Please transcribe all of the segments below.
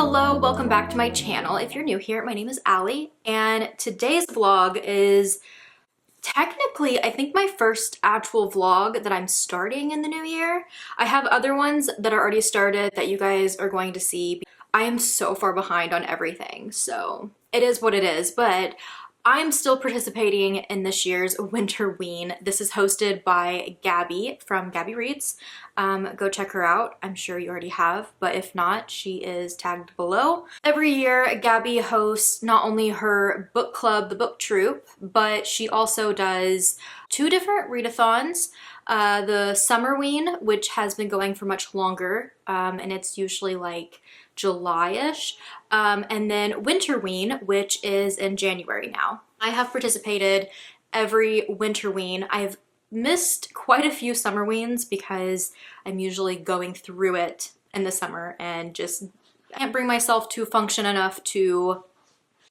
Hello, welcome back to my channel. If you're new here, my name is Allie, and today's vlog is technically, I think, my first actual vlog that I'm starting in the new year. I have other ones that are already started that you guys are going to see. I am so far behind on everything, so it is what it is, but I'm still participating in this year's Winterween. This is hosted by Gabby from Gabby Reads. Go check her out. I'm sure you already have, but if not, she is tagged below. Every year, Gabby hosts not only her book club, the book troupe, but she also does two different readathons. The Summerween, which has been going for much longer, and it's usually like July-ish, and then Winterween, which is in January now. I have participated every Winterween. I've missed quite a few Summerweens because I'm usually going through it in the summer and just can't bring myself to function enough to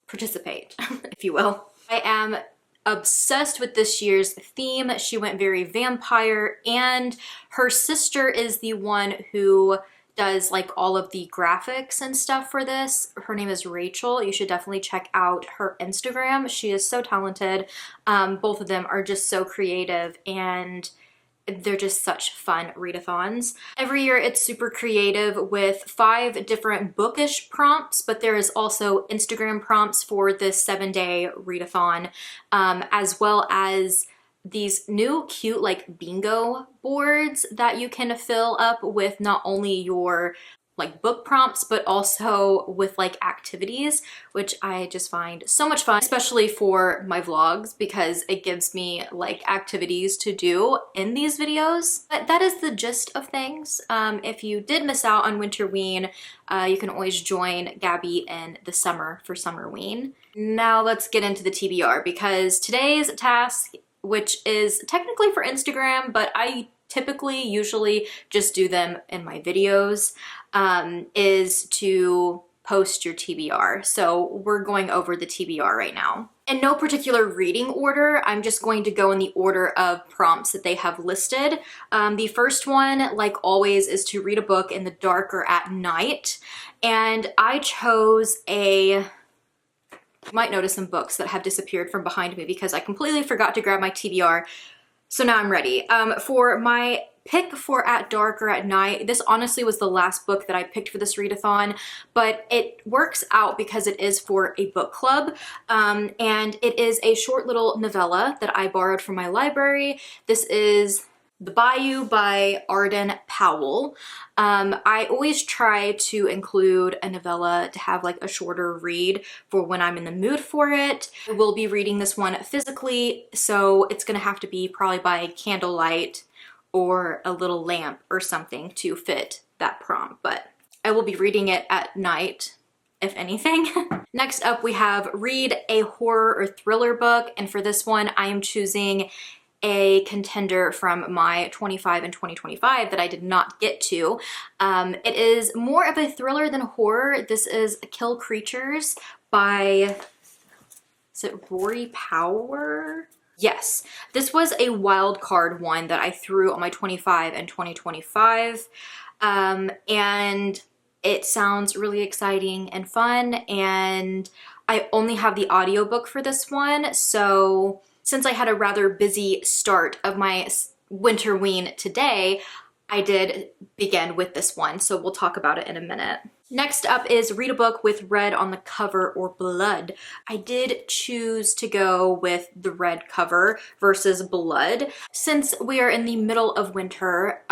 participate, if you will. I am obsessed with this year's theme. She went very vampire, and her sister is the one who does like all of the graphics and stuff for this. Her name is Rachel. You should definitely check out her Instagram. She is so talented. Both of them are just so creative, and they're just such fun readathons. Every year it's super creative with 5 different bookish prompts, but there is also Instagram prompts for this 7-day readathon, as well as these new cute like bingo boards that you can fill up with not only your like book prompts, but also with like activities, which I just find so much fun, especially for my vlogs, because it gives me like activities to do in these videos. But that is the gist of things. If you did miss out on Winterween, you can always join Gabby in the summer for Summerween. Now let's get into the TBR, because today's task, which is technically for Instagram, but I typically usually just do them in my videos, is to post your TBR. So we're going over the TBR right now. In no particular reading order, I'm just going to go in the order of prompts that they have listed. The first one, like always, is to read a book in the dark or at night. And I chose you might notice some books that have disappeared from behind me because I completely forgot to grab my TBR. So now I'm ready. For my pick for at dark or at night, this honestly was the last book that I picked for this readathon, but it works out because it is for a book club, and it is a short little novella that I borrowed from my library. This is The Bayou by Arden Powell. I always try to include a novella to have like a shorter read for when I'm in the mood for it. I will be reading this one physically, so it's gonna have to be probably by candlelight or a little lamp or something to fit that prompt, but I will be reading it at night, if anything. Next up, we have read a horror or thriller book, and for this one, I am choosing a contender from my 25 and 2025 that I did not get to. It is more of a thriller than horror. This is Kill Creatures by, is it Rory Powell? Yes, this was a wild card one that I threw on my 25 and 2025. And it sounds really exciting and fun, and I only have the audiobook for this one, so since I had a rather busy start of my Winterween today, I did begin with this one, so we'll talk about it in a minute. Next up is read a book with red on the cover or blood. I did choose to go with the red cover versus blood. Since we are in the middle of winter,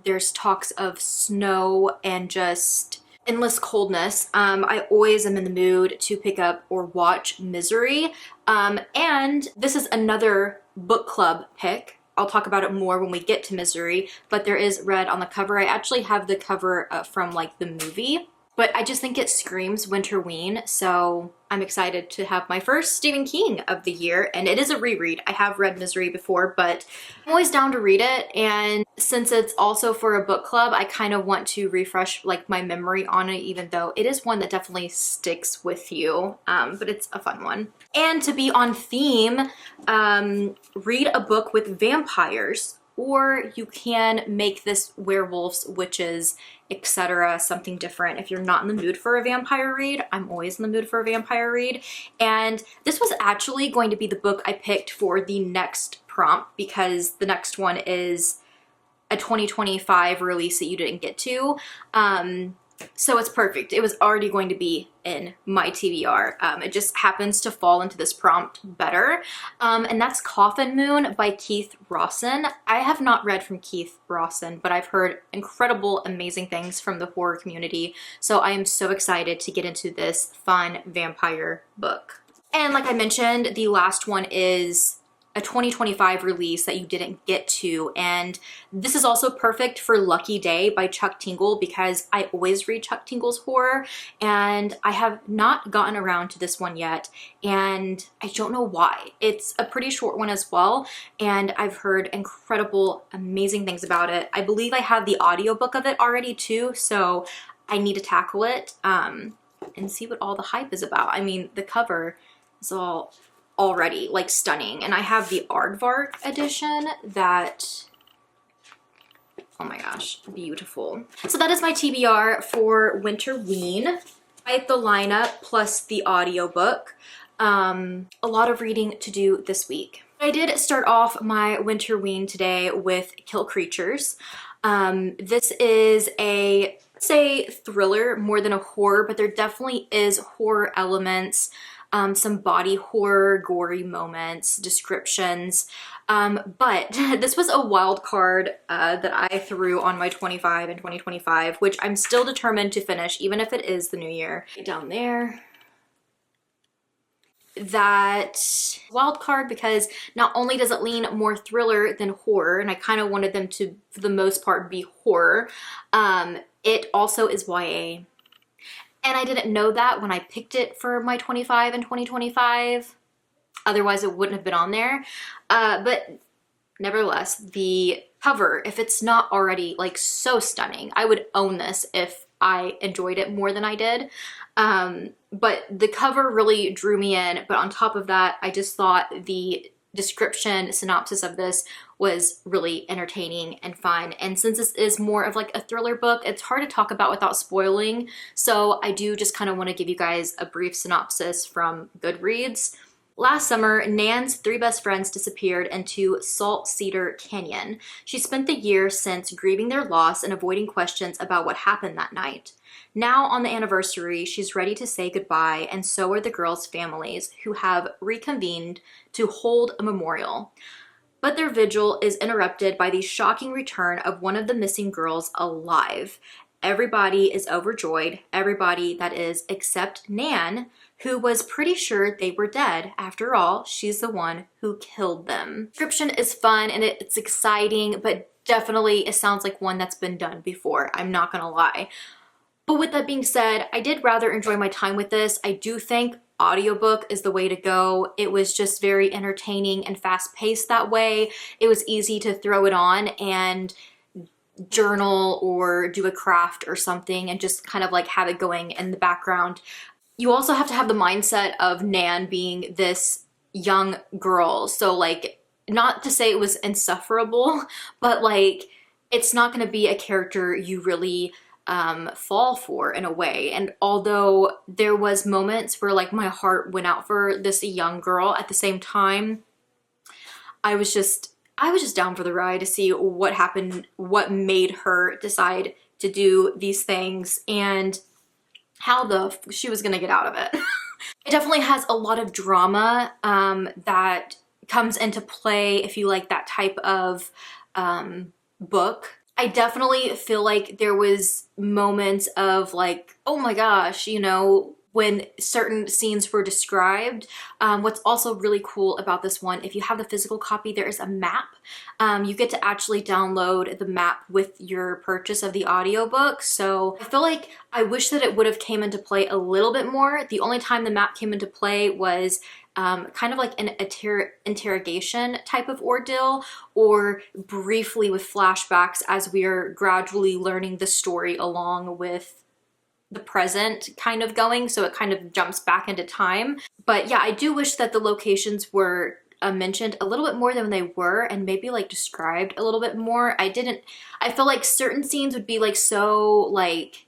there's talks of snow and just endless coldness. I always am in the mood to pick up or watch Misery. And this is another book club pick. I'll talk about it more when we get to Misery, but there is red on the cover. I actually have the cover from like the movie, but I just think it screams Winterween, so I'm excited to have my first Stephen King of the year, and it is a reread. I have read Misery before, but I'm always down to read it, and since it's also for a book club, I kind of want to refresh like my memory on it, even though it is one that definitely sticks with you, but it's a fun one. And to be on theme, read a book with vampires or you can make this werewolves, witches, etc. something different if you're not in the mood for a vampire read. I'm always in the mood for a vampire read. And this was actually going to be the book I picked for the next prompt because the next one is a 2025 release that you didn't get to. So it's perfect. It was already going to be in my TBR. It just happens to fall into this prompt better. And that's Coffin Moon by Keith Rosson. I have not read from Keith Rosson, but I've heard incredible, amazing things from the horror community. So I am so excited to get into this fun vampire book. And like I mentioned, the last one is a 2025 release that you didn't get to, and this is also perfect for Lucky Day by Chuck Tingle because I always read Chuck Tingle's horror and I have not gotten around to this one yet, and I don't know why. It's a pretty short one as well, and I've heard incredible, amazing things about it. I believe I have the audiobook of it already too, so I need to tackle it and see what all the hype is about. I mean, the cover is all already like stunning, and I have the aardvark edition that, oh my gosh, beautiful. So that is my TBR for Winterween. I have the lineup plus the audiobook. A lot of reading to do this week. I did start off my Winterween today with Kill Creatures. This is a, say, thriller more than a horror, but there definitely is horror elements. Some body horror, gory moments, descriptions. But this was a wild card that I threw on my 25 and 2025, which I'm still determined to finish, even if it is the new year. Down there. That wild card because not only does it lean more thriller than horror, and I kind of wanted them to, for the most part, be horror, it also is YA. And I didn't know that when I picked it for my 25 and 2025. Otherwise, it wouldn't have been on there. But nevertheless, the cover, if it's not already like so stunning, I would own this if I enjoyed it more than I did. But the cover really drew me in. But on top of that, I just thought the description, synopsis of this was really entertaining and fun. And since this is more of like a thriller book, it's hard to talk about without spoiling. So I do just kind of want to give you guys a brief synopsis from Goodreads. Last summer, Nan's 3 best friends disappeared into Salt Cedar Canyon. She spent the year since grieving their loss and avoiding questions about what happened that night. Now, on the anniversary, she's ready to say goodbye, and so are the girls' families, who have reconvened to hold a memorial. But their vigil is interrupted by the shocking return of one of the missing girls alive. Everybody is overjoyed, everybody, that is, except Nan, who was pretty sure they were dead. After all, she's the one who killed them. The description is fun and it's exciting, but definitely it sounds like one that's been done before. I'm not gonna lie. But with that being said, I did rather enjoy my time with this. I do think audiobook is the way to go. It was just very entertaining and fast-paced that way. It was easy to throw it on and journal or do a craft or something and just kind of like have it going in the background. You also have to have the mindset of Nan being this young girl. So like, not to say it was insufferable, but like, it's not going to be a character you really fall for in a way. And although there was moments where like my heart went out for this young girl, at the same time, I was just down for the ride to see what happened, what made her decide to do these things, and how she was gonna get out of it. It definitely has a lot of drama that comes into play if you like that type of book. I definitely feel like there was moments of like, oh my gosh, you know, when certain scenes were described. What's also really cool about this one, if you have the physical copy, there is a map. You get to actually download the map with your purchase of the audiobook. So I feel like I wish that it would have came into play a little bit more. The only time the map came into play was kind of like an interrogation type of ordeal, or briefly with flashbacks as we are gradually learning the story along with the present kind of going, so it kind of jumps back into time. But yeah, I do wish that the locations were mentioned a little bit more than they were, and maybe like described a little bit more. I feel like certain scenes would be like so like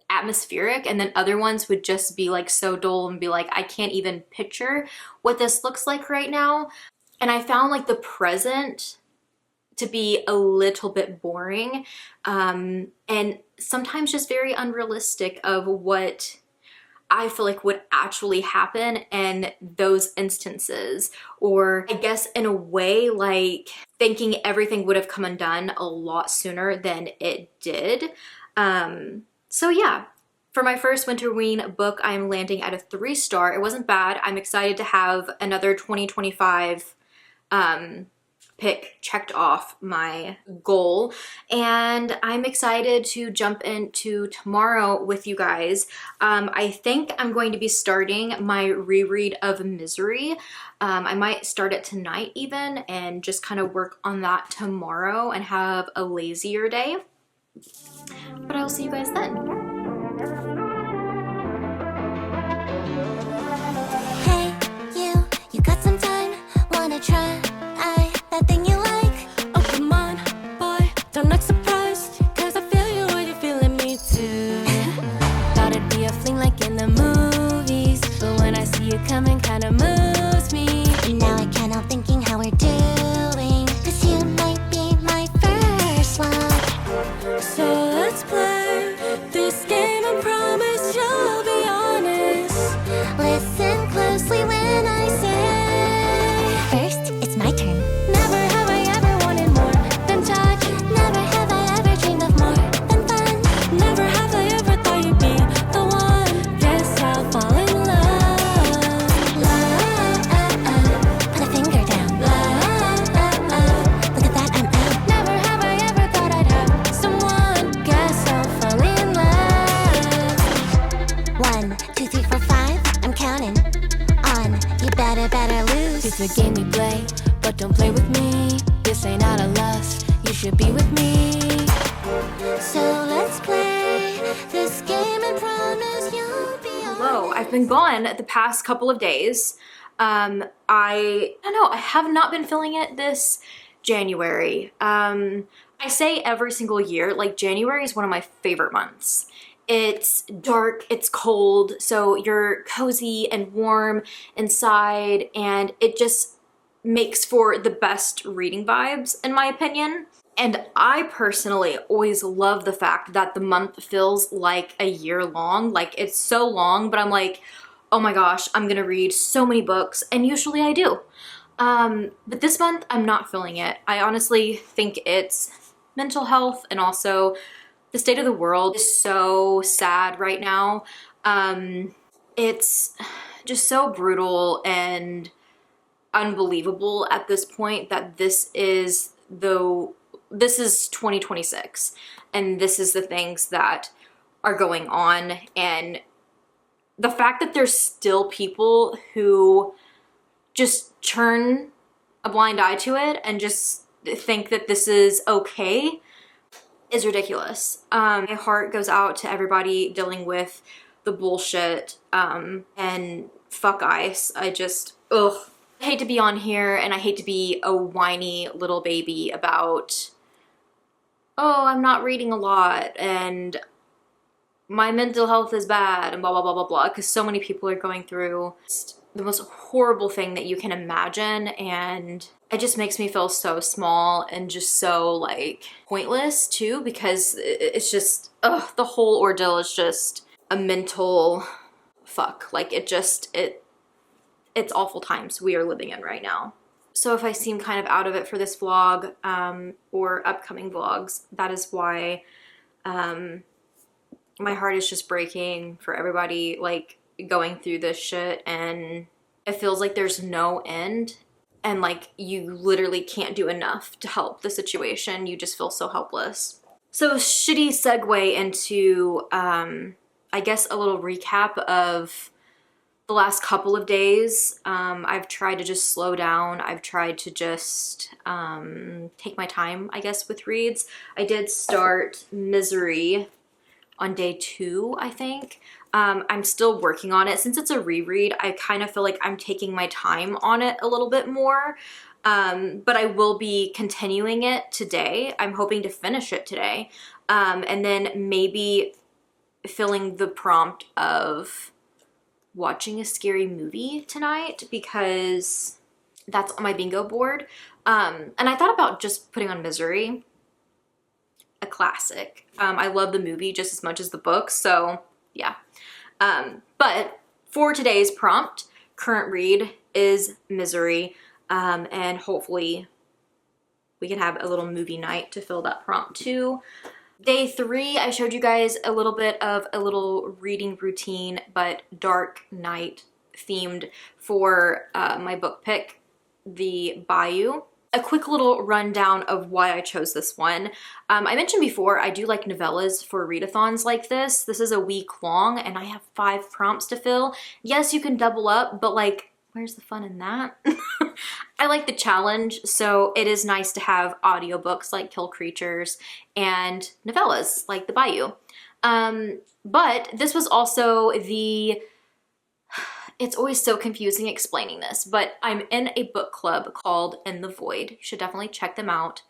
atmospheric, and then other ones would just be like so dull and be like, I can't even picture what this looks like right now. And I found like the present to be a little bit boring, and sometimes just very unrealistic of what I feel like would actually happen in those instances. Or I guess in a way, like thinking everything would have come undone a lot sooner than it did. So yeah, for my first Winterween book, I'm landing at a 3-star. It wasn't bad. I'm excited to have another 2025 pick checked off my goal, and I'm excited to jump into tomorrow with you guys. I think I'm going to be starting my reread of Misery. I might start it tonight even and just kind of work on that tomorrow and have a lazier day. But I'll see you guys then. Hey, you got some time? Wanna try that thing you like? Oh, come on, boy, don't act surprised, cause I feel you when you're feeling me too. Thought it'd be a fling like in the movies, but when I see you coming, kinda moves me. And now I can't help thinking how we're doing, cause you might be my first one. So let's play this game and promise you'll be honest. Listen closely when I say, first, it's my turn. Never have I ever wanted more than touch. Never have I ever dreamed of more than fun. Never have I ever thought you'd be the one. Guess I'll fall in love. Put a finger down. Look at that, I'm out. Never have I ever thought I'd have someone. Guess I'll fall in love. 1, 2, 3, 4, 5. I'm counting on. You better lose. It's a game we play, but don't play with me. This ain't out of lust. You should be with me. So let's play this game and promise you'll be honest. Hello, I've been gone the past couple of days. I don't know, I have not been feeling it this January. I say every single year, like January is one of my favorite months. It's dark, it's cold, so you're cozy and warm inside, and it just makes for the best reading vibes, in my opinion. And I personally always love the fact that the month feels like a year long. Like, it's so long, but I'm like, oh my gosh, I'm gonna read so many books, and usually I do. But this month, I'm not feeling it. I honestly think it's mental health, and also the state of the world is so sad right now. It's just so brutal and unbelievable at this point that this is 2026, and this is the things that are going on, and the fact that there's still people who just turn a blind eye to it and just think that this is okay is ridiculous. My heart goes out to everybody dealing with the bullshit, and fuck ICE. I hate to be on here, and I hate to be a whiny little baby about, oh, I'm not reading a lot, and my mental health is bad, and blah, blah, blah, blah, blah, because so many people are going through the most horrible thing that you can imagine, and it just makes me feel so small and just so, like, pointless, too, because it's just, the whole ordeal is just a mental fuck. Like, it's awful times we are living in right now. So if I seem kind of out of it for this vlog, or upcoming vlogs, that is why. My heart is just breaking for everybody, like, going through this shit, and it feels like there's no end, and like you literally can't do enough to help the situation. You just feel so helpless. So shitty segue into, I guess, a little recap of the last couple of days. I've tried to just slow down. I've tried to just take my time, I guess, with reads. I did start Misery on day 2, I think. I'm still working on it. Since it's a reread, I kind of feel like I'm taking my time on it a little bit more. But I will be continuing it today. I'm hoping to finish it today. And then maybe filling the prompt of watching a scary movie tonight, because that's on my bingo board. And I thought about just putting on Misery, a classic. I love the movie just as much as the book, so yeah. But for today's prompt, current read is Misery, and hopefully we can have a little movie night to fill that prompt too. Day 3, I showed you guys a little bit of a little reading routine, but dark night themed for my book pick, the Bayou. A quick little rundown of why I chose this one. I mentioned before, I do like novellas for readathons like this. This is a week long and I have 5 prompts to fill. Yes, you can double up, but like, where's the fun in that? I like the challenge, so it is nice to have audiobooks like Kill Creatures and novellas like the Bayou. But this was also the... It's always so confusing explaining this, but I'm in a book club called In the Void. You should definitely check them out.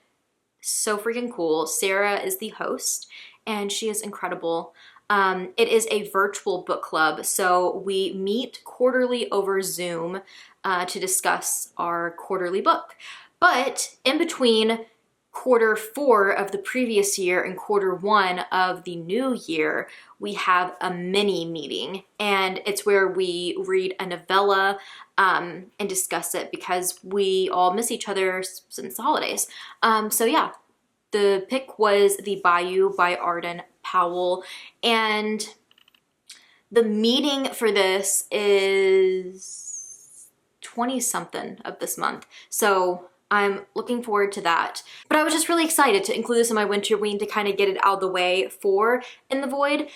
So freaking cool. Sarah is the host and she is incredible. It is a virtual book club, so we meet quarterly over Zoom to discuss our quarterly book. But in between quarter 4 of the previous year and quarter 1 of the new year, we have a mini meeting, and it's where we read a novella and discuss it because we all miss each other since the holidays. So yeah, the pick was The Bayou by Arden, Powell, and the meeting for this is 20-something of this month. So I'm looking forward to that. But I was just really excited to include this in my Winterween to kind of get it out of the way for In the Void.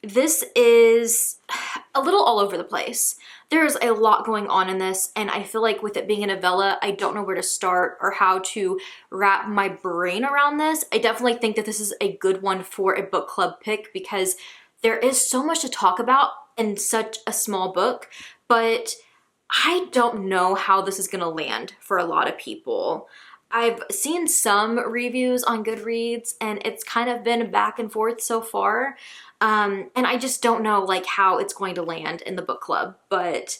This is a little all over the place. There's a lot going on in this, and I feel like with it being a novella, I don't know where to start or how to wrap my brain around this. I definitely think that this is a good one for a book club pick because there is so much to talk about in such a small book, but I don't know how this is gonna land for a lot of people. I've seen some reviews on Goodreads and it's kind of been back and forth so far. And I just don't know like how it's going to land in the book club, but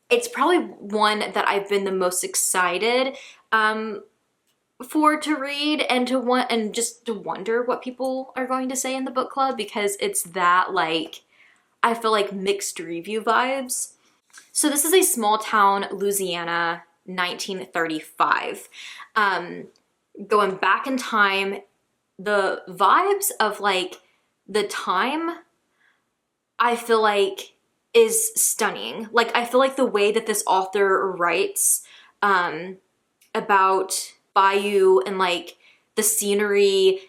it's probably one that I've been the most excited for to read and to want and just to wonder what people are going to say in the book club, because it's that like, I feel like mixed review vibes. So this is a small town, Louisiana, 1935. Going back in time, the vibes of like the time, I feel like is stunning. Like I feel like the way that this author writes about Bayou and like the scenery,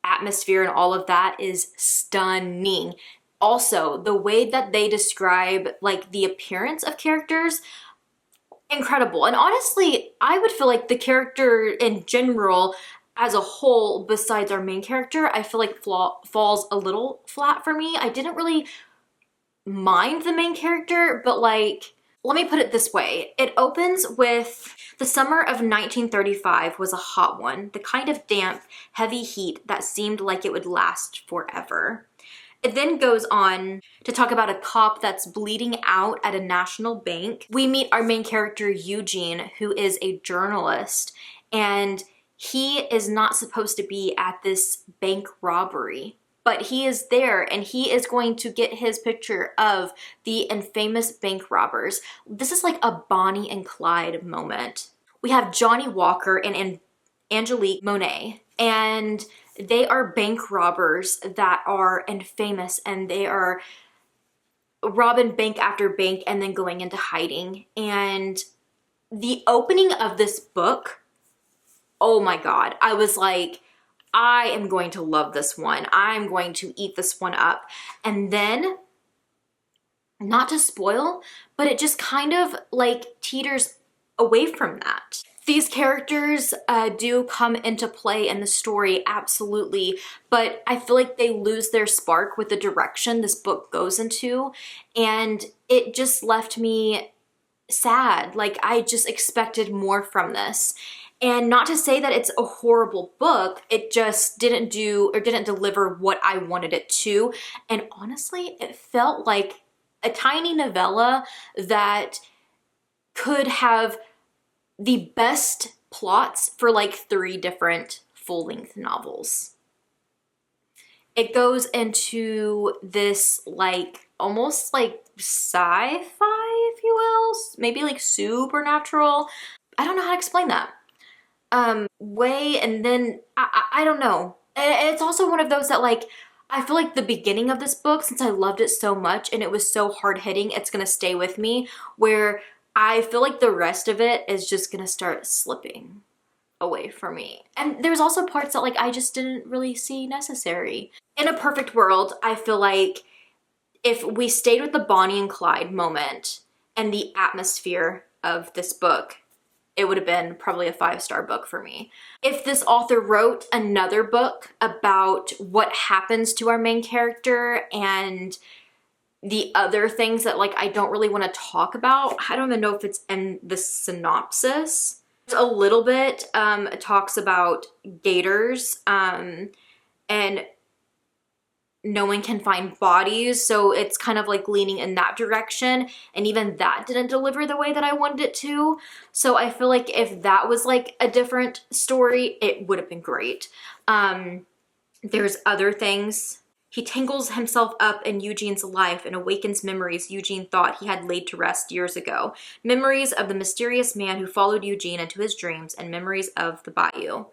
atmosphere and all of that is stunning. Also, the way that they describe like the appearance of characters, incredible. And honestly, I would feel like the character in general as a whole, besides our main character, I feel like falls a little flat for me. I didn't really mind the main character, but like, let me put it this way. It opens with the summer of 1935 was a hot one, the kind of damp, heavy heat that seemed like it would last forever. It then goes on to talk about a cop that's bleeding out at a national bank. We meet our main character, Eugene, who is a journalist, and he is not supposed to be at this bank robbery, but he is there and he is going to get his picture of the infamous bank robbers. This is like a Bonnie and Clyde moment. We have Johnny Walker and Angelique Monet, and they are bank robbers that are infamous and they are robbing bank after bank and then going into hiding. And the opening of this book, oh my God, I was like, I am going to love this one. I'm going to eat this one up. And then, not to spoil, but it just kind of like teeters away from that. These characters do come into play in the story, absolutely, but I feel like they lose their spark with the direction this book goes into, and it just left me sad. Like, I just expected more from this. And not to say that it's a horrible book, it just didn't do or didn't deliver what I wanted it to. And honestly, it felt like a tiny novella that could have the best plots for like 3 different full-length novels. It goes into this like almost like sci-fi, if you will, maybe like supernatural. I don't know how to explain that. Way, and then I don't know. It's also one of those that like, I feel like the beginning of this book, since I loved it so much and it was so hard-hitting, it's gonna stay with me, where I feel like the rest of it is just gonna start slipping away from me. And there's also parts that like I just didn't really see necessary. In a perfect world, I feel like if we stayed with the Bonnie and Clyde moment and the atmosphere of this book, it would have been probably a 5-star book for me. If this author wrote another book about what happens to our main character and the other things that like I don't really want to talk about, I don't even know if it's in the synopsis. A little bit, it talks about gators, and no one can find bodies, so it's kind of like leaning in that direction, and even that didn't deliver the way that I wanted it to. So I feel like if that was like a different story, it would have been great. There's other things. He tangles himself up in Eugene's life and awakens memories Eugene thought he had laid to rest years ago. Memories of the mysterious man who followed Eugene into his dreams, and memories of the Bayou,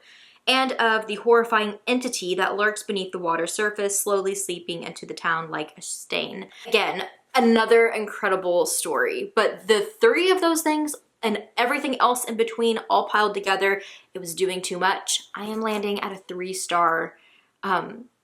and of the horrifying entity that lurks beneath the water surface, slowly seeping into the town like a stain. Again, another incredible story, but the 3 of those things and everything else in between all piled together, it was doing too much. I am landing at a 3-star,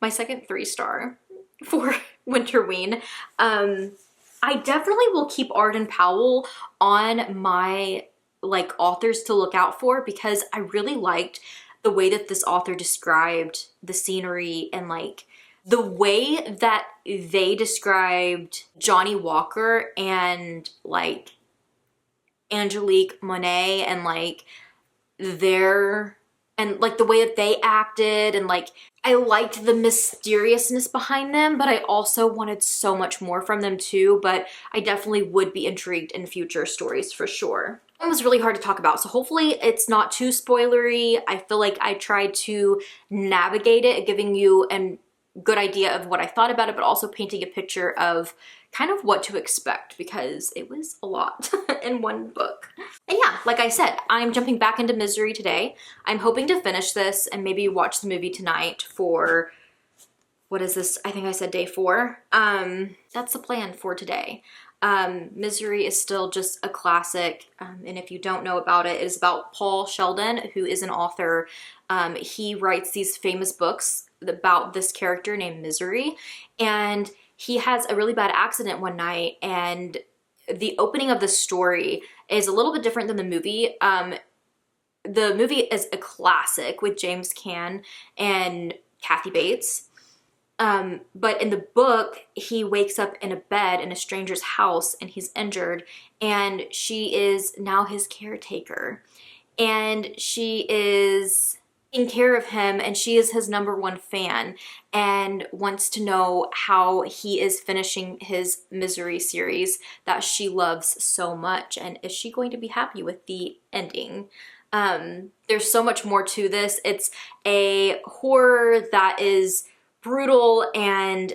my second 3-star for Winterween. I definitely will keep Arden Powell on my like authors to look out for, because I really liked the way that this author described the scenery and like the way that they described Johnny Walker and like Angelique Monet and like their, and like the way that they acted, and like I liked the mysteriousness behind them, but I also wanted so much more from them too. But I definitely would be intrigued in future stories for sure. It was really hard to talk about, so hopefully it's not too spoilery. I feel like I tried to navigate it, giving you a good idea of what I thought about it, but also painting a picture of kind of what to expect, because it was a lot in one book. And yeah, like I said, I'm jumping back into Misery today. I'm hoping to finish this and maybe watch the movie tonight for, what is this? I think I said day 4. That's the plan for today. Misery is still just a classic, and if you don't know about it, it is about Paul Sheldon, who is an author. He writes these famous books about this character named Misery, and he has a really bad accident one night, and the opening of the story is a little bit different than the movie. The movie is a classic with James Caan and Kathy Bates. But in the book, he wakes up in a bed in a stranger's house and he's injured, and she is now his caretaker, and she is taking care of him, and she is his #1 fan and wants to know how he is finishing his Misery series that she loves so much, and is she going to be happy with the ending? There's so much more to this. It's a horror that is brutal and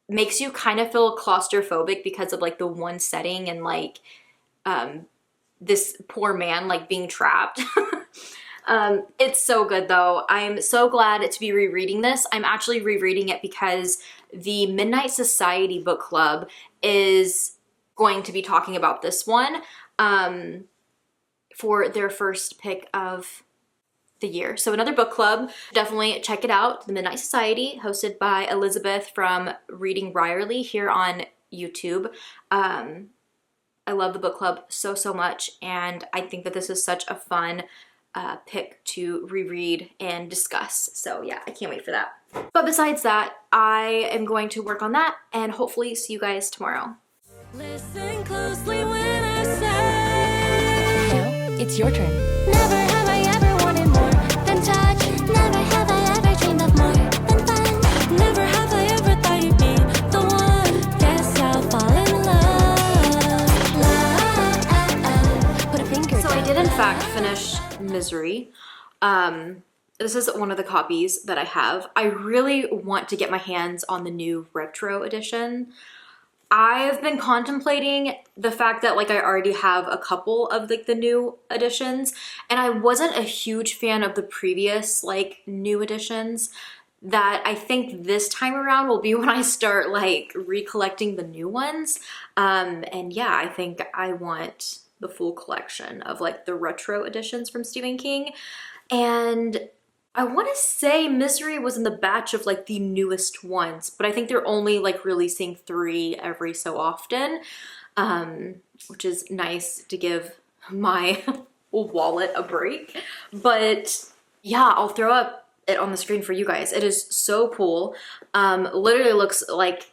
makes you kind of feel claustrophobic because of like the one setting and like this poor man like being trapped. It's so good though. I'm so glad to be rereading this. I'm actually rereading it because the Midnight Society book club is going to be talking about this one for their first pick of the year. So another book club, definitely check it out. The Midnight Society, hosted by Elizabeth from Reading Ryerly here on YouTube. I love the book club so, so much, and I think that this is such a fun pick to reread and discuss. So yeah, I can't wait for that. But besides that, I am going to work on that and hopefully see you guys tomorrow. Listen closely when I say, Now it's your turn. never have I ever wanted more than touch. Never have I ever dreamed of more than fun. Never have I ever thought you'd be the one. Guess I'll fall in love. Put a finger So I down. did in fact finish Misery. This is one of the copies that I have. I really want to get my hands on the new retro edition. I've been contemplating the fact that like I already have a couple of like the new editions, and I wasn't a huge fan of the previous like new editions. That I think this time around will be when I start like recollecting the new ones. And yeah, I think I want the full collection of like the retro editions from Stephen King. And I want to say Misery was in the batch of like the newest ones, but I think they're only like releasing 3 every so often, which is nice to give my wallet a break. But yeah, I'll throw up it on the screen for you guys. It is so cool. Literally looks like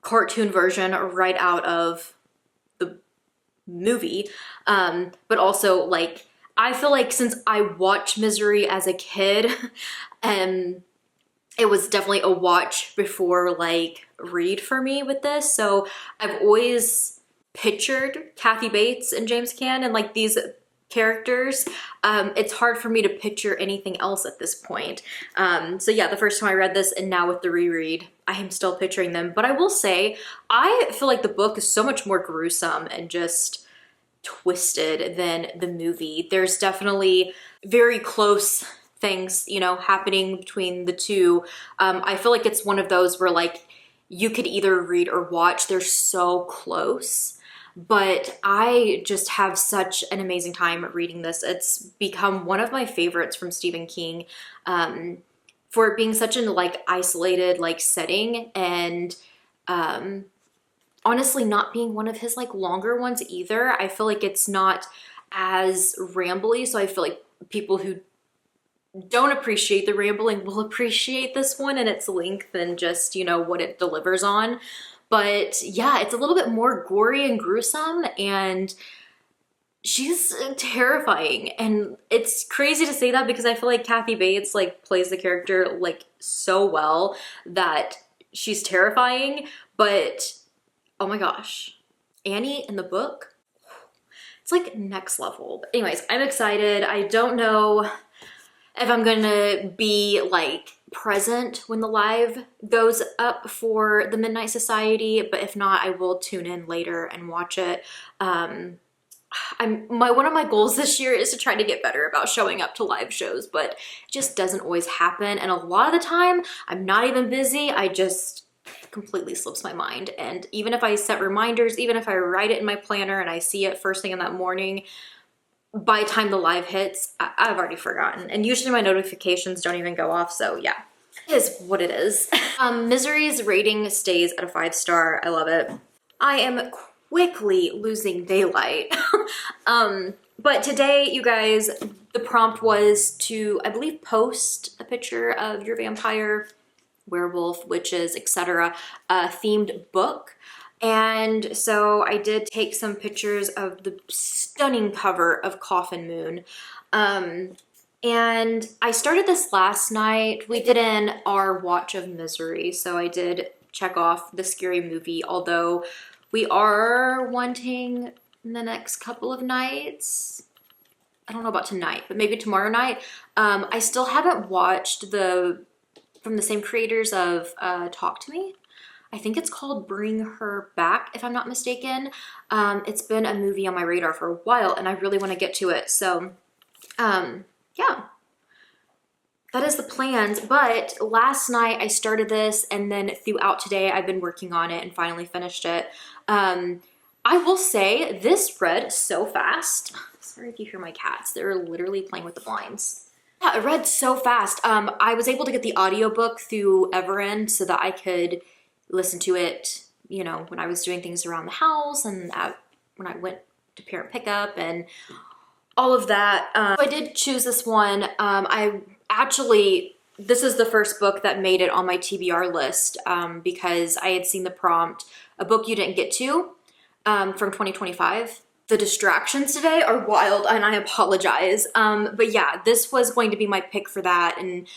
cartoon version right out of the movie, but also like I feel like since I watched Misery as a kid, and it was definitely a watch before like read for me with this. So I've always pictured Kathy Bates and James Caan and like these characters. It's hard for me to picture anything else at this point. So yeah, the first time I read this and now with the reread, I am still picturing them. But I will say, I feel like the book is so much more gruesome and just twisted than the movie. There's definitely very close things, you know, happening between the two. I feel like it's one of those where like you could either read or watch. They're so close. But I just have such an amazing time reading this. It's become one of my favorites from Stephen King, for it being such an like isolated like setting, and honestly not being one of his like longer ones either. I feel like it's not as rambly, so I feel like people who don't appreciate the rambling will appreciate this one and its length and just, you know, what it delivers on. But yeah, it's a little bit more gory and gruesome, and she's terrifying. And it's crazy to say that because I feel like Kathy Bates like plays the character like so well that she's terrifying. But oh my gosh, Annie in the book, it's like next level. But anyways, I'm excited. I don't know if I'm gonna be like present when the live goes up for the Midnight Society, but if not, I will tune in later and watch it. One of my goals this year is to try to get better about showing up to live shows, but it just doesn't always happen. And a lot of the time, I'm not even busy. I just completely slips my mind. And even if I set reminders, even if I write it in my planner and I see it first thing in that morning, by the time the live hits, I've already forgotten. And usually my notifications don't even go off, so yeah, it is what it is. Misery's rating stays at a 5-star. I love it. I am quickly losing daylight. But today, you guys, the prompt was to, I believe, post a picture of your vampire, werewolf, witches, etc. Themed book. And so I did take some pictures of the stunning cover of Coffin Moon. And I started this last night. We did in our watch of Misery, so I did check off the scary movie, although we are wanting in the next couple of nights. I don't know about tonight, but maybe tomorrow night. I still haven't watched from the same creators of Talk to Me. I think it's called Bring Her Back, if I'm not mistaken. It's been a movie on my radar for a while, and I really want to get to it. So, yeah, that is the plans. But last night I started this, and then throughout today I've been working on it and finally finished it. I will say this read so fast. Sorry if you hear my cats. They're literally playing with the blinds. Yeah, it read so fast. I was able to get the audiobook through Everend so that I could listen to it, you know, when I was doing things around the house and at when I went to parent pickup and all of that. So I did choose this one. This is the first book that made it on my TBR list because I had seen the prompt, a book you didn't get to, from 2025. The distractions today are wild and I apologize. But yeah, this was going to be my pick for that. And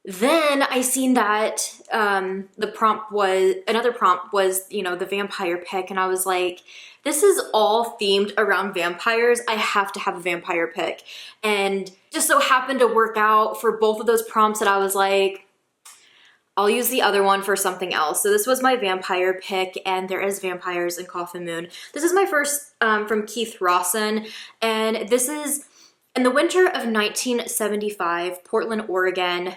then I seen that another prompt was, you know, the vampire pick. And I was like, this is all themed around vampires. I have to have a vampire pick. And just so happened to work out for both of those prompts that I was like, I'll use the other one for something else. So this was my vampire pick, and there is vampires in Coffin Moon. This is my first from Keith Rosson, and this is in the winter of 1975, Portland, Oregon.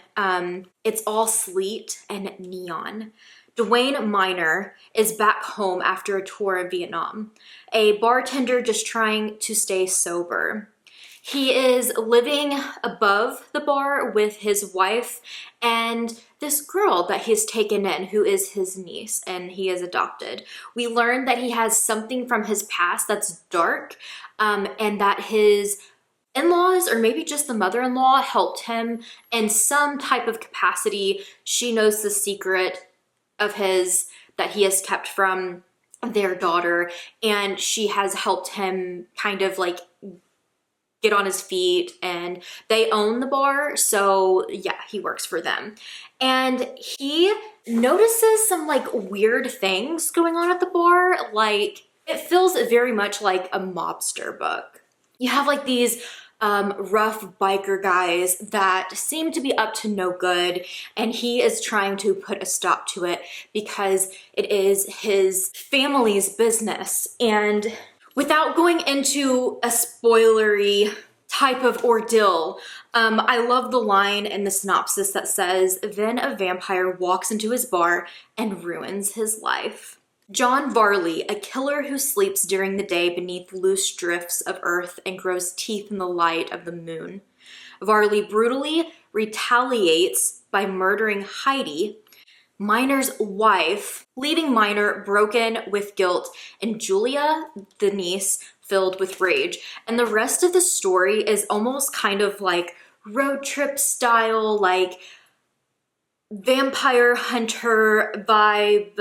It's all sleet and neon. Dwayne Miner is back home after a tour in Vietnam, a bartender just trying to stay sober. He is living above the bar with his wife and this girl that he's taken in who is his niece and he is adopted. We learn that he has something from his past that's dark and that his in-laws or maybe just the mother-in-law helped him in some type of capacity. She knows the secret of his that he has kept from their daughter, and she has helped him kind of like get on his feet, and they own the bar, so yeah, he works for them. And he notices some like weird things going on at the bar. Like, it feels very much like a mobster book. You have like these rough biker guys that seem to be up to no good, and he is trying to put a stop to it because it is his family's business. And without going into a spoilery type of ordeal, I love the line in the synopsis that says, "Then a vampire walks into his bar and ruins his life." John Varley, a killer who sleeps during the day beneath loose drifts of earth and grows teeth in the light of the moon. Varley brutally retaliates by murdering Heidi, Miner's wife, leaving Miner broken with guilt, and Julia, the niece, filled with rage. And the rest of the story is almost kind of like road trip style, like vampire hunter vibe,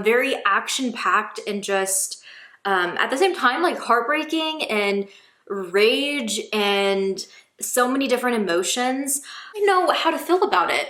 very action-packed and just at the same time like heartbreaking and rage and so many different emotions. I don't know how to feel about it.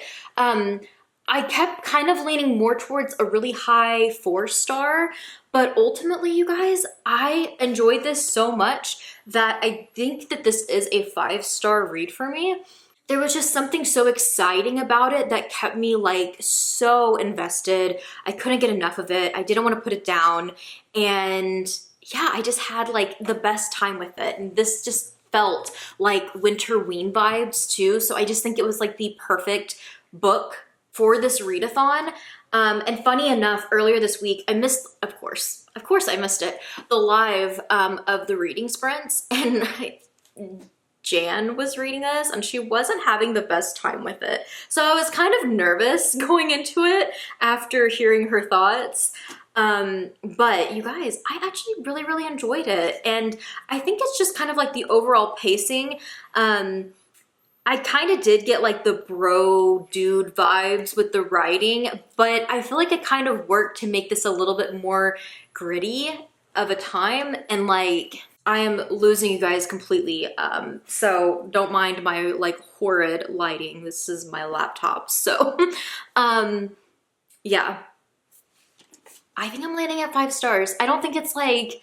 I kept kind of leaning more towards a really high 4-star, but ultimately, you guys, I enjoyed this so much that I think that this is a 5-star read for me. There was just something so exciting about it that kept me like so invested. I couldn't get enough of it. I didn't want to put it down. And yeah, I just had like the best time with it. And this just felt like Winterween vibes too. So I just think it was like the perfect book for this readathon. And funny enough, earlier this week, I missed, of course I missed it, the live of the reading sprints. And Jan was reading this and she wasn't having the best time with it. So I was kind of nervous going into it after hearing her thoughts. But you guys, I actually really, really enjoyed it. And I think it's just kind of like the overall pacing. I kind of did get like the bro dude vibes with the writing, but I feel like it kind of worked to make this a little bit more gritty of a time. And like, I am losing you guys completely. So don't mind my like horrid lighting. This is my laptop. So, yeah, I think I'm landing at 5 stars. I don't think it's like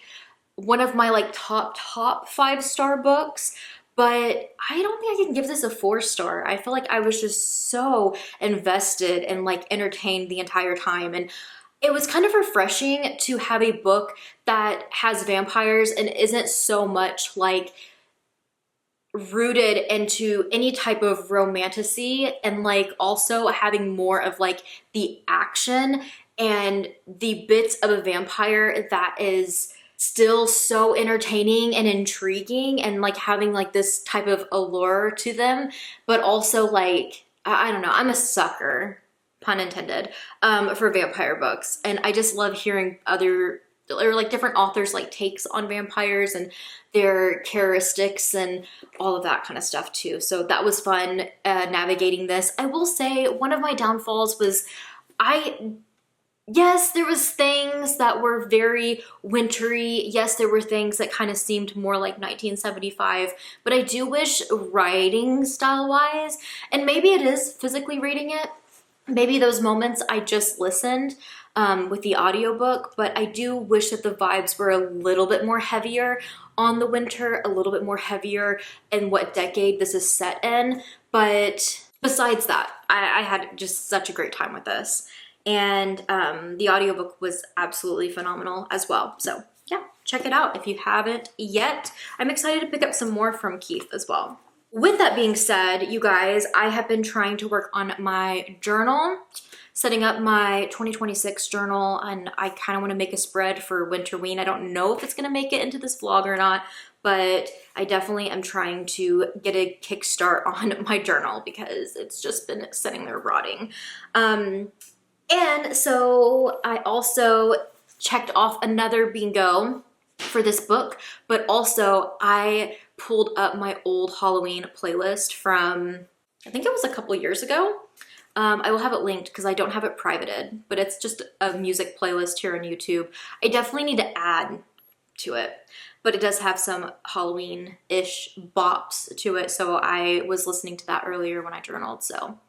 one of my like top 5-star books, but I don't think I can give this a 4-star. I feel like I was just so invested and like entertained the entire time. And it was kind of refreshing to have a book that has vampires and isn't so much like rooted into any type of romantasy, and like also having more of like the action and the bits of a vampire that is still so entertaining and intriguing and like having like this type of allure to them, but also like, I don't know, I'm a sucker, pun intended, for vampire books. And I just love hearing other or like different authors like takes on vampires and their characteristics and all of that kind of stuff too. So that was fun navigating this. I will say one of my downfalls was yes, there was things that were very wintry. Yes, there were things that kind of seemed more like 1975, but I do wish writing style wise, and maybe it is physically reading it, maybe those moments I just listened with the audiobook, but I do wish that the vibes were a little bit more heavier on the winter, a little bit more heavier in what decade this is set in. But besides that, I had just such a great time with this. And the audiobook was absolutely phenomenal as well. So yeah, check it out if you haven't yet. I'm excited to pick up some more from Keith as well. With that being said, you guys, I have been trying to work on my journal, setting up my 2026 journal, and I kind of want to make a spread for Winterween. I don't know if it's going to make it into this vlog or not, but I definitely am trying to get a kickstart on my journal because it's just been sitting there rotting. And so I also checked off another bingo for this book, but also I pulled up my old Halloween playlist from, I think it was a couple years ago. I will have it linked because I don't have it privated, but it's just a music playlist here on YouTube. I definitely need to add to it, but it does have some Halloween-ish bops to it. So I was listening to that earlier when I journaled. So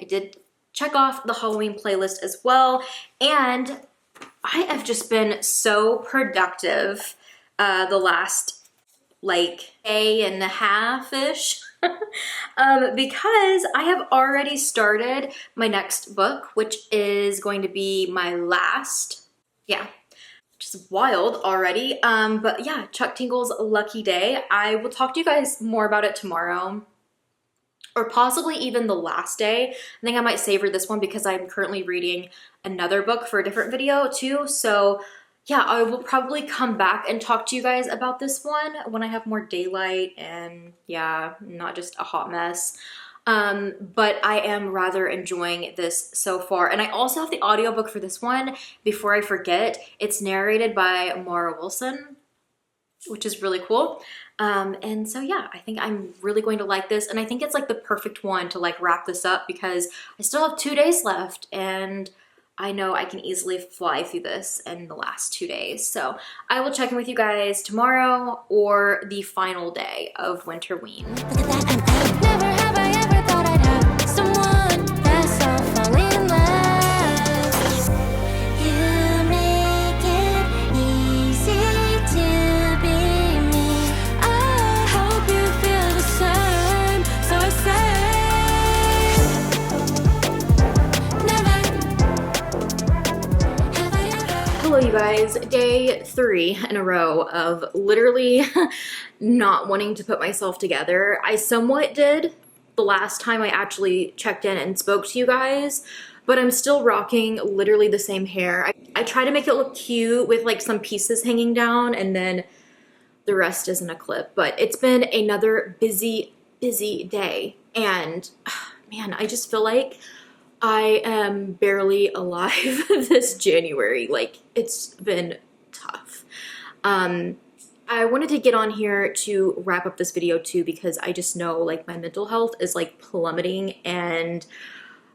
I did check off the Halloween playlist as well. And I have just been so productive the last like day and a half-ish because I have already started my next book, which is going to be my last, yeah, which is wild already. But yeah, Chuck Tingle's Lucky Day. I will talk to you guys more about it tomorrow, or possibly even the last day. I think I might savor this one because I'm currently reading another book for a different video too. So yeah, I will probably come back and talk to you guys about this one when I have more daylight and yeah, not just a hot mess. But I am rather enjoying this so far. And I also have the audiobook for this one. Before I forget, it's narrated by Mara Wilson, which is really cool. And so yeah, I think I'm really going to like this. And I think it's like the perfect one to like wrap this up because I still have 2 days left and I know I can easily fly through this in the last 2 days. So I will check in with you guys tomorrow or the final day of Winterween. Look at that, I'm out. Never have I ever thought I'd have someone that's all falling in love. You make it easy to be me. I hope you feel the same. So I say, never have I ever. Hello you guys, day 3 in a row of literally not wanting to put myself together. I somewhat did the last time I actually checked in and spoke to you guys, but I'm still rocking literally the same hair. I try to make it look cute with like some pieces hanging down and then the rest is in a clip, but it's been another busy day and man, I just feel like I am barely alive this January. Like, it's been tough. I wanted to get on here to wrap up this video too because I just know like my mental health is like plummeting and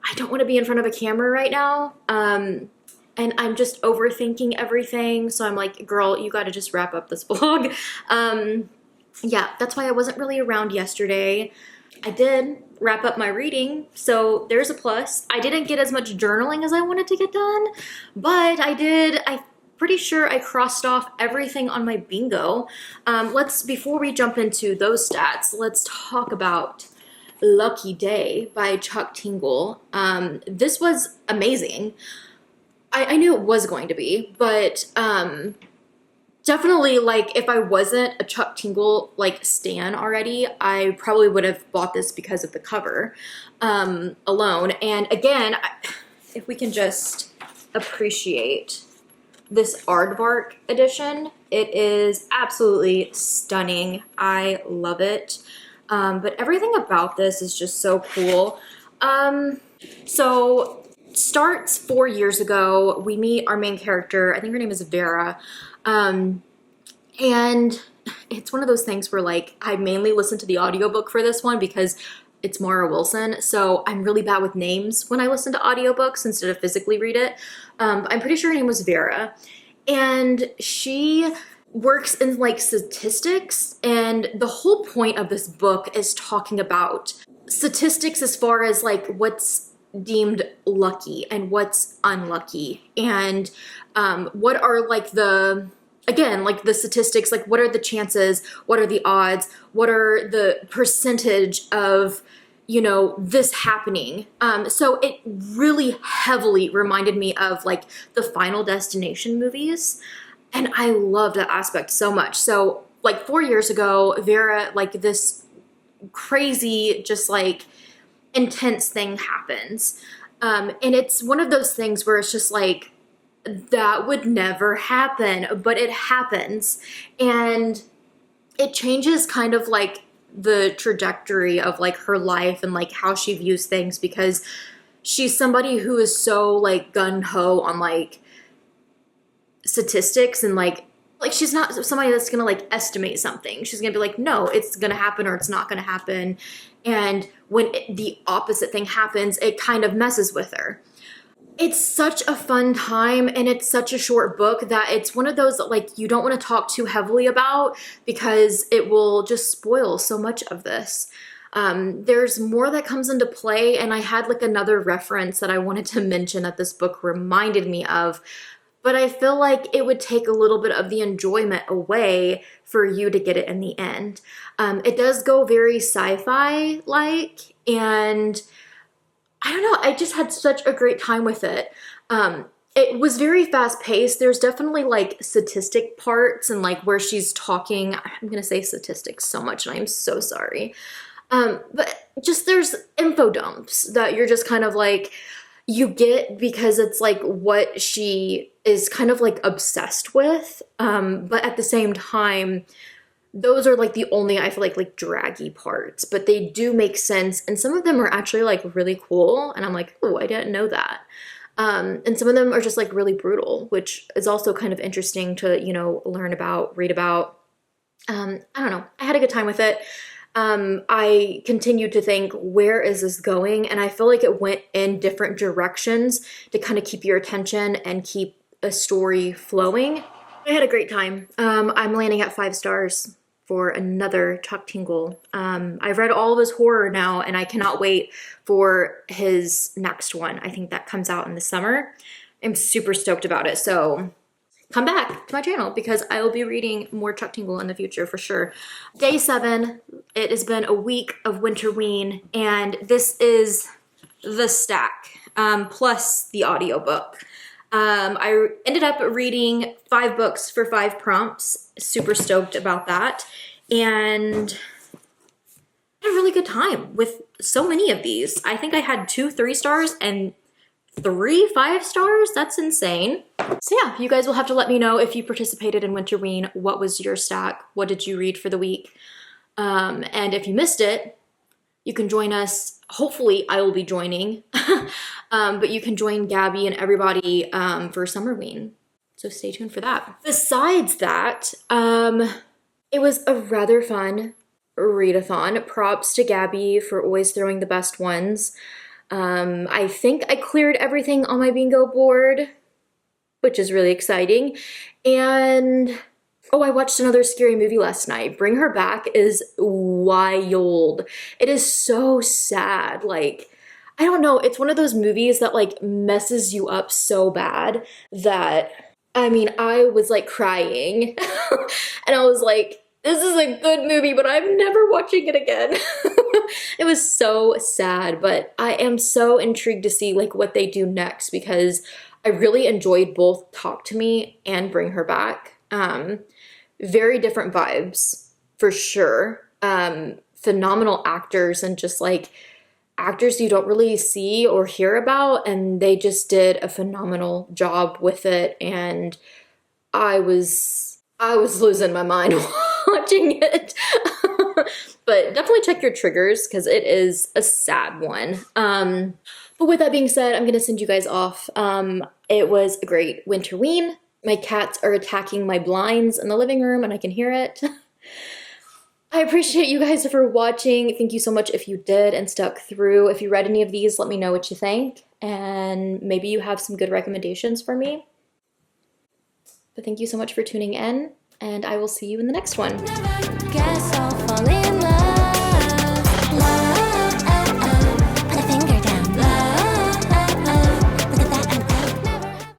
I don't want to be in front of a camera right now. And I'm just overthinking everything. So I'm like, girl, you got to just wrap up this vlog. Yeah, that's why I wasn't really around yesterday. I did wrap up my reading, so there's a plus. I didn't get as much journaling as I wanted to get done, but I did. I'm pretty sure I crossed off everything on my bingo. Before we jump into those stats, let's talk about Lucky Day by Chuck Tingle. This was amazing. I knew it was going to be, but definitely, like, if I wasn't a Chuck Tingle, like, stan already, I probably would have bought this because of the cover alone. And again, if we can just appreciate this aardvark edition, it is absolutely stunning. I love it. But everything about this is just so cool. So starts 4 years ago. We meet our main character. I think her name is Vera. And it's one of those things where like I mainly listen to the audiobook for this one because it's Mara Wilson. So I'm really bad with names when I listen to audiobooks instead of physically read it. I'm pretty sure her name was Vera. And she works in like statistics. And the whole point of this book is talking about statistics as far as like what's deemed lucky and what's unlucky, and what are like the, again, like the statistics, like what are the chances, what are the odds, what are the percentage of, you know, this happening. So it really heavily reminded me of like the Final Destination movies, and I love that aspect so much. So like 4 years ago, Vera, like this crazy, just like intense thing happens. And it's one of those things where it's just like, that would never happen, but it happens. And it changes kind of like the trajectory of like her life and like how she views things, because she's somebody who is so like gung-ho on like statistics, and like she's not somebody that's gonna like estimate something. She's gonna be like, no, it's gonna happen or it's not gonna happen. And when the opposite thing happens, it kind of messes with her. It's such a fun time, and it's such a short book that it's one of those that like you don't want to talk too heavily about because it will just spoil so much of this. There's more that comes into play, and I had like another reference that I wanted to mention that this book reminded me of, but I feel like it would take a little bit of the enjoyment away for you to get it in the end. It does go very sci-fi like, and I don't know, I just had such a great time with it. It was very fast paced. There's definitely like statistic parts and like where she's talking. I'm gonna say statistics so much and I'm so sorry. But just there's info dumps that you're just kind of like, you get because it's like what she is kind of like obsessed with. But at the same time, those are like the only, I feel like draggy parts, but they do make sense. And some of them are actually like really cool. And I'm like, oh, I didn't know that. And some of them are just like really brutal, which is also kind of interesting to, you know, learn about, read about. I don't know. I had a good time with it. I continued to think, where is this going? And I feel like it went in different directions to kind of keep your attention and keep a story flowing. I had a great time. I'm landing at 5 stars for another Chuck Tingle. I've read all of his horror now, and I cannot wait for his next one. I think that comes out in the summer. I'm super stoked about it. So come back to my channel because I will be reading more Chuck Tingle in the future for sure. Day 7, it has been a week of Winterween, and this is the stack, plus the audiobook. I ended up reading 5 books for 5 prompts. Super stoked about that. And I had a really good time with so many of these. I think I had 2 3 stars and 3 5 stars. That's insane. So yeah, you guys will have to let me know if you participated in Winterween. What was your stack? What did you read for the week? And if you missed it, you can join us. Hopefully I will be joining, but you can join Gabby and everybody for Summerween. So stay tuned for that. Besides that, it was a rather fun readathon. Props to Gabby for always throwing the best ones. I think I cleared everything on my bingo board, which is really exciting. And oh, I watched another scary movie last night. Bring Her Back is wild. It is so sad. Like, I don't know. It's one of those movies that like messes you up so bad that, I mean, I was like crying and I was like, this is a good movie, but I'm never watching it again. It was so sad, but I am so intrigued to see like what they do next because I really enjoyed both Talk to Me and Bring Her Back. Very different vibes for sure. Phenomenal actors and just like actors you don't really see or hear about, and they just did a phenomenal job with it, and I was losing my mind watching it. But definitely check your triggers because it is a sad one. But with that being said, I'm gonna send you guys off. It was a great Winterween. My cats are attacking my blinds in the living room and I can hear it. I appreciate you guys for watching. Thank you so much if you did and stuck through. If you read any of these, let me know what you think. And maybe you have some good recommendations for me. But thank you so much for tuning in, and I will see you in the next one. Guess I'll fall in